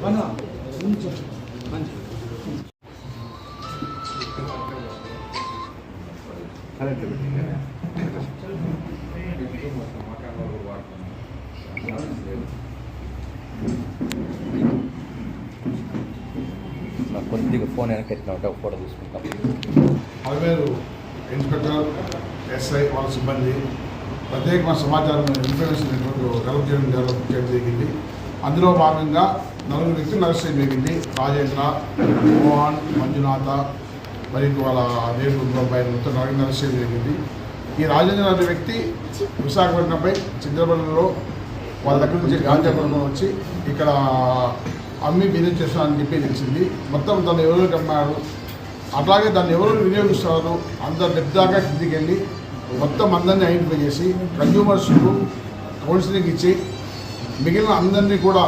కొద్దిగా ఫోన్ వెనక్కి ఎట్లా ఉంటే ఒక ఫోటో తీసుకుంటాం. అవేరు ఇన్స్పెక్టర్ ఎస్ఐ వాళ్ళ సిబ్బంది ప్రత్యేకమైన సమాచారం ఇన్ఫర్మేషన్ నెట్వర్క్ డెవలప్ చేయడం జరిగింది. అందులో భాగంగా 4 వ్యక్తులు అరెస్ట్ చేయడం జరిగింది. రాజేంద్ర, మోహన్, మంజునాథ మరియు వాళ్ళ నేడు అబ్బాయి మొత్తం 4 అరెస్ట్ చేయడం జరిగింది. ఈ రాజేంద్ర అనే వ్యక్తి విశాఖపట్నంపై చింతపల్లిలో వాళ్ళ దగ్గర నుంచి గాంజా కొనుక్కొని వచ్చి ఇక్కడ అమ్మి బిజినెస్ చేస్తున్నారని చెప్పి తెలిసింది. మొత్తం తను ఎవరికి అమ్మాడు, అట్లాగే దాన్ని ఎవరు వినియోగిస్తున్నారు అంత డెప్త్ దాకా కిందికి వెళ్ళి మొత్తం అందరినీ ఐడెంటిఫై చేసి కన్జ్యూమర్స్కు కౌన్సిలింగ్ ఇచ్చి మిగిలిన అందరినీ కూడా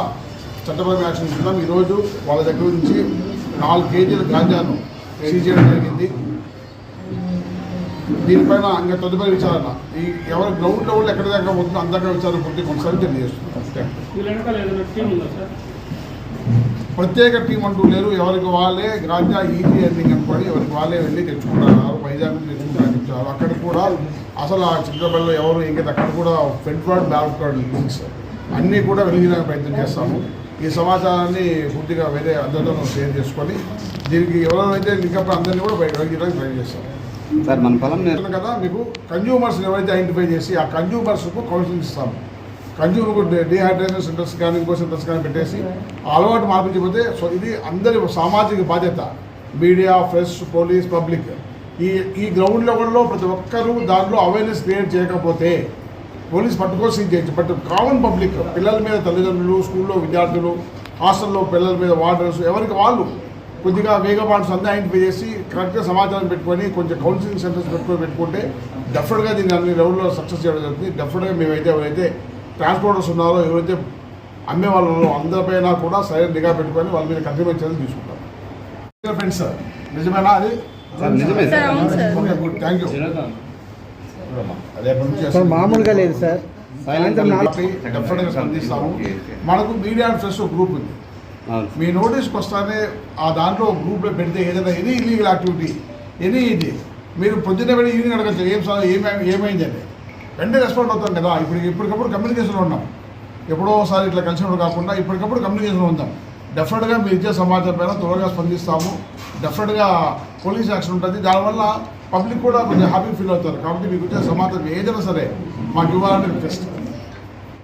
చట్టపరమైన యాక్షన్ ఇస్తున్నాం. ఈరోజు వాళ్ళ దగ్గర నుంచి 4 కేజీల గాంజాను సీజ్ చేయడం జరిగింది. దీనిపైన ఇంకా తదుపరి విచారణ ఈ ఎవరి గ్రౌండ్ లెవెల్ ఎక్కడి దాకా పోతుందో అంతగా విచారణ పూర్తి కొనసాగి తెలియజేస్తున్నాం. ప్రత్యేక టీం అంటూ లేరు. ఎవరికి వాళ్ళే గాంజా ఈజీ ఎర్నింగ్ అనుకోని ఎవరికి వాళ్ళే వెళ్ళి తెచ్చుకుంటున్నారు. వైజాగ్ నుంచి తెచ్చుకుంటారని చెప్తున్నారు. అక్కడ కూడా అసలు ఆ చిత్రపల్లిలో ఎవరు ఇంకైతే అక్కడ కూడా front fraud back fraud links అన్నీ కూడా వెలిగించడానికి ప్రయత్నం చేస్తాము. ఈ సమాచారాన్ని పూర్తిగా వేరే అందరితో షేర్ చేసుకొని దీనికి ఎవరైతే లింకప్ అందరినీ కూడా వెలిగించడానికి ట్రై చేస్తాము. సార్ మన పొలం కదా మీకు కన్జ్యూమర్స్ని ఎవరైతే ఐడెంటిఫై చేసి ఆ కన్జ్యూమర్స్కు కౌన్సిలింగ్ ఇస్తాము. కన్జ్యూమర్కు డిహైడ్రేషన్ సెంటర్స్ కానీ ఇంకో సెంటర్స్ కానీ పెట్టేసి అలవాటు మార్పించకపోతే సో ఇది అందరి సామాజిక బాధ్యత. మీడియా, ప్రెస్, పోలీస్, పబ్లిక్ ఈ గ్రౌండ్ లెవెల్లో ప్రతి ఒక్కరూ దాంట్లో అవేర్నెస్ క్రియేట్ చేయకపోతే పోలీస్ పట్టుకొని సీజ్ చేయొచ్చు. బట్ కామన్ పబ్లిక్ పిల్లల మీద తల్లిదండ్రులు, స్కూల్లో విద్యార్థులు, హాస్టల్లో పిల్లల మీద వార్డర్స్ ఎవరికి వాళ్ళు కొద్దిగా వేగబాట్స్ అంతా ఐడెంటిఫై చేసి కరెక్ట్గా సమాచారం పెట్టుకొని కొంచెం కౌన్సిలింగ్ సెంటర్స్ పెట్టుకుంటే డెఫినెట్గా దీన్ని అన్ని లెవెల్లో సక్సెస్ చేయడం జరుగుతుంది. డెఫినెట్గా మేమైతే ఎవరైతే ట్రాన్స్పోర్టర్స్ ఉన్నారో ఎవరైతే అమ్మే వాళ్ళు అందరిపైన కూడా సరైన నిఘా పెట్టుకొని వాళ్ళ మీద కఠినమైన చర్యలు తీసుకుంటారు. ఫ్రెండ్స్ సార్ నిజమేనా అది? Good, thank you. అదే మామూలుగా లేదు సార్, డెఫినెట్గా స్పందిస్తాము. మనకు మీడియా అండ్ ప్రెస్ గ్రూప్ ఉంది. మీ నోటీస్కి వస్తానే ఆ దాంట్లో గ్రూప్లో పెడితే ఏదైనా ఎనీ ఇల్లీగల్ యాక్టివిటీ ఎనీ ఇది మీరు పొద్దున్నే వెళ్ళి ఈవినింగ్ అడగచ్చు ఏమైందని వెంటనే రెస్పాండ్ అవుతాం కదా. ఇప్పటికప్పుడు కమ్యూనికేషన్లో ఉన్నాం. ఎప్పుడోసారి ఇట్లా కలిసినప్పుడు కాకుండా ఇప్పటికప్పుడు కమ్యూనికేషన్లో ఉందాం. డెఫినెట్గా మీరు ఇచ్చే సమాచారం పైన త్వరగా స్పందిస్తాము. డెఫినెట్గా పోలీస్ యాక్షన్ ఉంటుంది. దానివల్ల పబ్లిక్ కూడా కొంచెం హ్యాపీ ఫీల్ అవుతారు. కాబట్టి మీకు వచ్చే సమాచారం ఏదైనా సరే మాకు ఇవ్వాలని రిక్వెస్ట్.